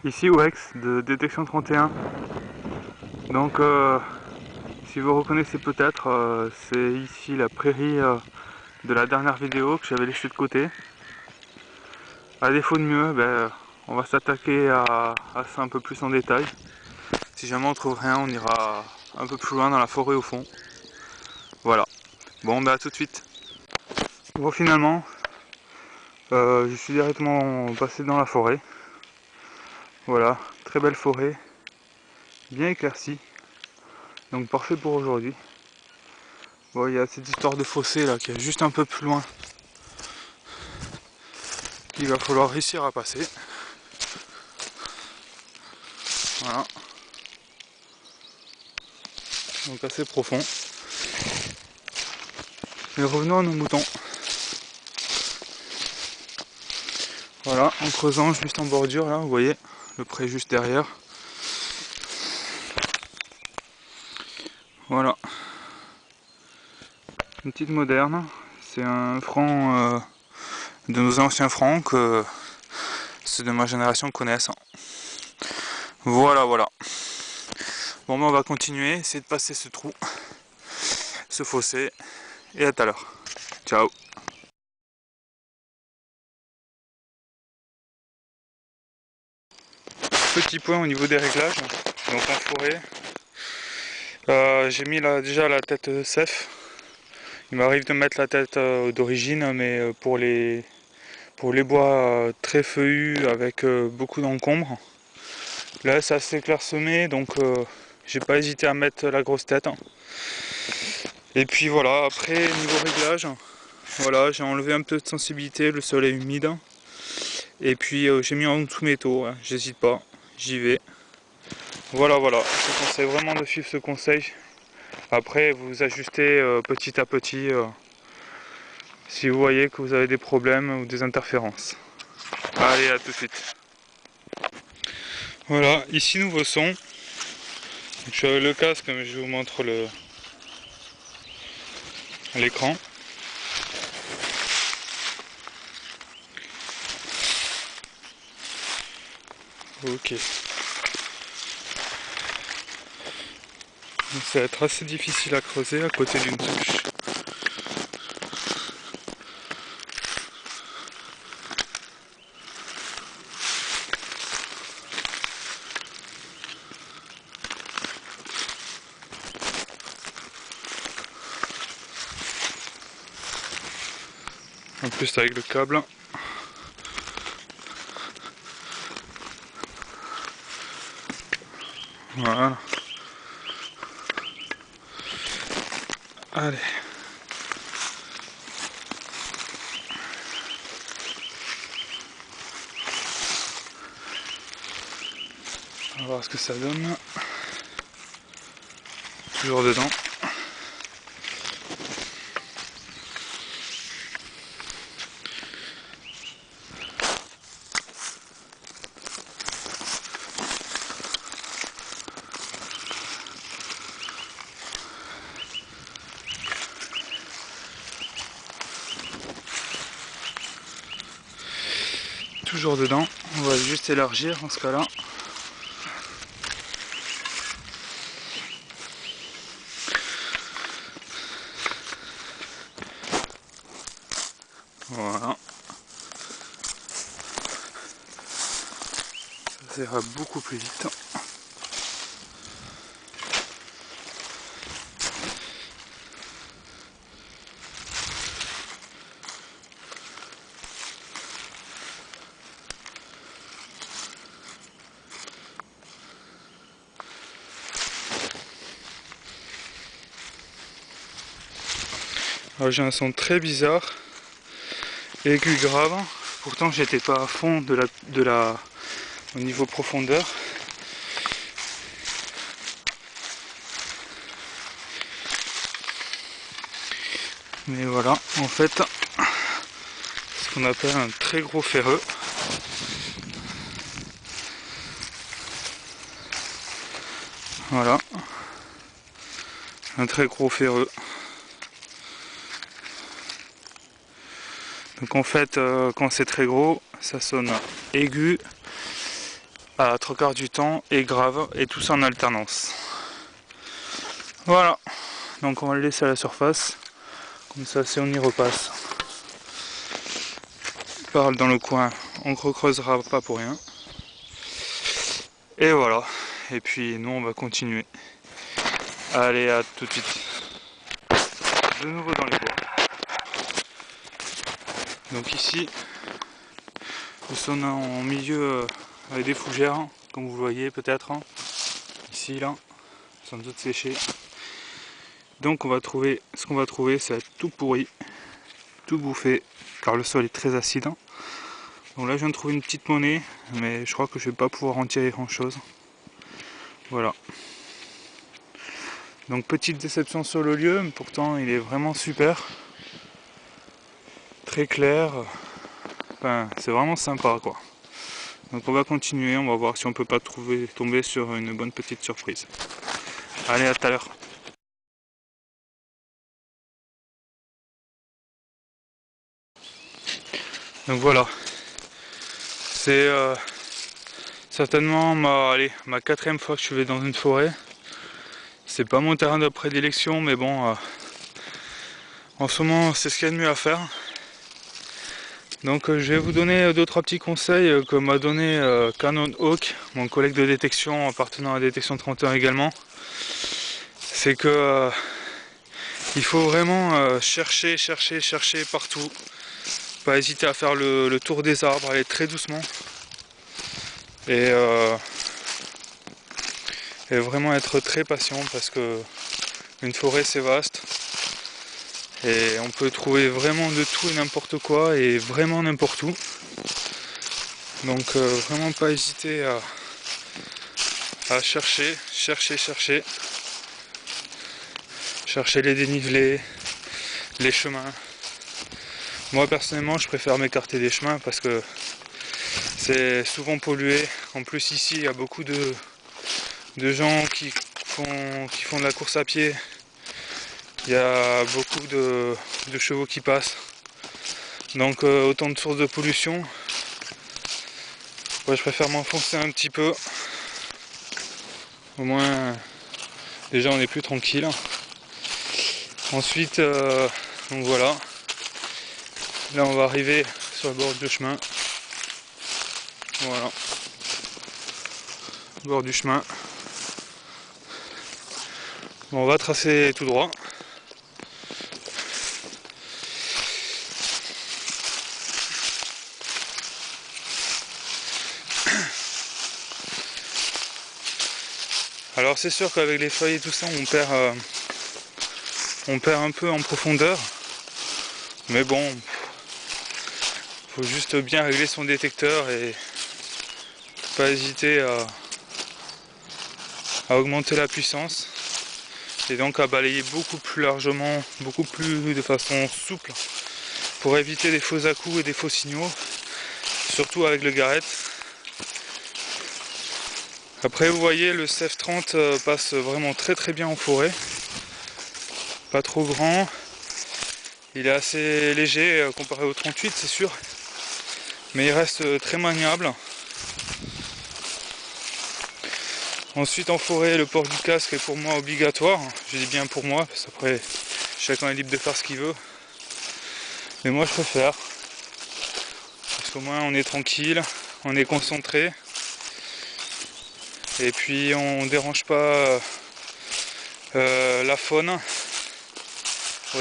Ici Wex de Détection 31. Donc si vous reconnaissez peut-être, c'est ici la prairie de la dernière vidéo que j'avais laissée de côté. À défaut de mieux, on va s'attaquer à ça un peu plus en détail. Si jamais on trouve rien, on ira un peu plus loin dans la forêt au fond. Voilà. Bon, à tout de suite. Bon, finalement, je suis directement passé dans la forêt. Voilà, très belle forêt, bien éclaircie. Donc parfait pour aujourd'hui. Bon, il y a cette histoire de fossé là qui est juste un peu plus loin, qu'il va falloir réussir à passer. Voilà. Donc assez profond. Mais revenons à nos moutons. Voilà, en creusant juste en bordure là, vous voyez, le pré juste derrière. Voilà. Une petite moderne. C'est un franc de nos anciens francs que ceux de ma génération connaissent. Voilà, voilà. Bon, on va continuer, essayer de passer ce trou, ce fossé, et à tout à l'heure. Ciao. Petit point au niveau des réglages. Donc en forêt, j'ai mis déjà la tête safe. Il m'arrive de mettre la tête d'origine, mais pour les bois très feuillus avec beaucoup d'encombre. Là c'est assez clairsemé, donc j'ai pas hésité à mettre la grosse tête. Et puis voilà, après niveau réglage, voilà, j'ai enlevé un peu de sensibilité, le sol est humide. Et puis j'ai mis en dessous mes taux, hein, j'hésite pas, j'y vais. Voilà, voilà, je vous conseille vraiment de suivre ce conseil. Après vous ajustez petit à petit si vous voyez que vous avez des problèmes ou des interférences. Allez, à tout de suite. Voilà, ici nouveau son. Je suis avec le casque, mais je vous montre l'écran. Ok. Donc ça va être assez difficile à creuser à côté d'une touche. En plus avec le câble. Voilà. Allez. On va voir ce que ça donne. Toujours dedans. Toujours dedans. On va juste élargir dans ce cas-là. Voilà. Ça ira beaucoup plus vite. Alors j'ai un son très bizarre, aigu grave. Pourtant j'étais pas à fond au niveau profondeur. Mais voilà, en fait, ce qu'on appelle un très gros ferreux. Voilà, un très gros ferreux. Donc en fait, quand c'est très gros, ça sonne aigu à 3/4 du temps et grave, et tout ça en alternance. Voilà, donc on va le laisser à la surface, comme ça si on y repasse par dans le coin, on ne recreusera pas pour rien. Et voilà, et puis nous on va continuer. Allez, à tout de suite. De nouveau dans les bois. Donc ici, nous sommes en milieu avec des fougères, comme vous le voyez peut-être. Ici, là, sans doute séchées. Donc on va trouver, ce qu'on va trouver, c'est tout pourri, tout bouffé, car le sol est très acide. Donc là je viens de trouver une petite monnaie, mais je crois que je vais pas pouvoir en tirer grand chose. Voilà. Donc petite déception sur le lieu, mais pourtant il est vraiment super. Très clair. Enfin, c'est vraiment sympa quoi. Donc on va continuer, on va voir si on peut pas tomber sur une bonne petite surprise. Allez, à tout à l'heure. Donc voilà. C'est certainement ma 4e fois que je vais dans une forêt. C'est pas mon terrain de prédilection, mais bon, en ce moment c'est ce qu'il y a de mieux à faire. Donc je vais vous donner 2-3 petits conseils que m'a donné Canon Hawk, mon collègue de détection appartenant à Détection 31 également. C'est que il faut vraiment chercher partout. Pas hésiter à faire le tour des arbres, aller très doucement. Et vraiment être très patient parce que une forêt c'est vaste. Et on peut trouver vraiment de tout et n'importe quoi et vraiment n'importe où. Donc vraiment pas hésiter à chercher les dénivelés, les chemins. Moi personnellement je préfère m'écarter des chemins parce que c'est souvent pollué. En plus ici il y a beaucoup de gens qui font de la course à pied. Il y a beaucoup de chevaux qui passent. Donc autant de sources de pollution. Ouais, je préfère m'enfoncer un petit peu. Au moins déjà on est plus tranquille. Ensuite donc voilà. Là on va arriver sur le bord du chemin. Voilà. Bord du chemin. Bon, on va tracer tout droit. Alors c'est sûr qu'avec les feuilles et tout ça on perd un peu en profondeur. Mais bon, faut juste bien régler son détecteur et pas hésiter à augmenter la puissance. Et donc à balayer beaucoup plus largement, beaucoup plus de façon souple pour éviter des faux à-coups et des faux signaux, surtout avec le garrett. Après vous voyez le CF30 passe vraiment très bien en forêt, pas trop grand, il est assez léger comparé au 38 c'est sûr, mais il reste très maniable. Ensuite en forêt le port du casque est pour moi obligatoire, je dis bien pour moi, parce qu'après chacun est libre de faire ce qu'il veut. Mais moi je préfère, parce qu'au moins on est tranquille, on est concentré. Et puis on dérange pas la faune. Ouais,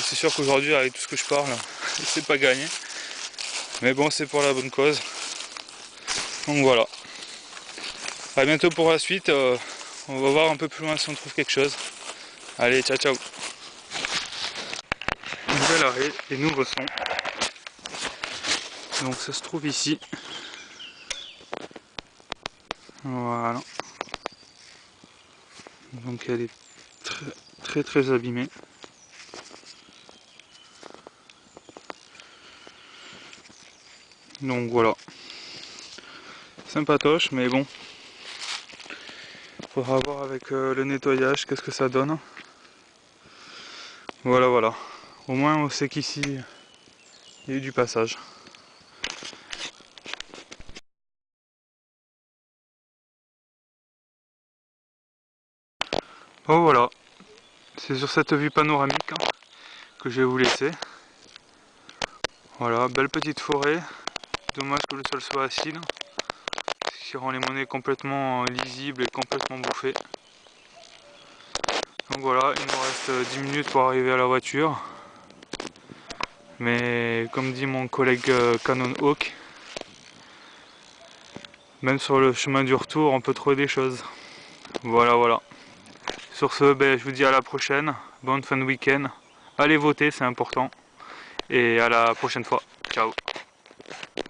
c'est sûr qu'aujourd'hui avec tout ce que je parle, c'est pas gagné. Mais bon, c'est pour la bonne cause. Donc voilà. A bientôt pour la suite. On va voir un peu plus loin si on trouve quelque chose. Allez, ciao ciao. Nouvel arrêt et nouveau son. Donc ça se trouve ici. Voilà. Donc elle est très abîmée. Donc voilà. Sympatoche, mais bon. Faudra voir avec le nettoyage qu'est-ce que ça donne. Voilà. Au moins on sait qu'ici il y a eu du passage. Oh voilà, c'est sur cette vue panoramique que je vais vous laisser. Voilà, belle petite forêt. Dommage que le sol soit acide, ce qui rend les monnaies complètement lisibles et complètement bouffées. Donc voilà, il nous reste 10 minutes pour arriver à la voiture. Mais comme dit mon collègue Canon Hawk, même sur le chemin du retour, on peut trouver des choses. Voilà, voilà. Sur ce, ben, je vous dis à la prochaine. Bonne fin de week-end. Allez voter, c'est important. Et à la prochaine fois.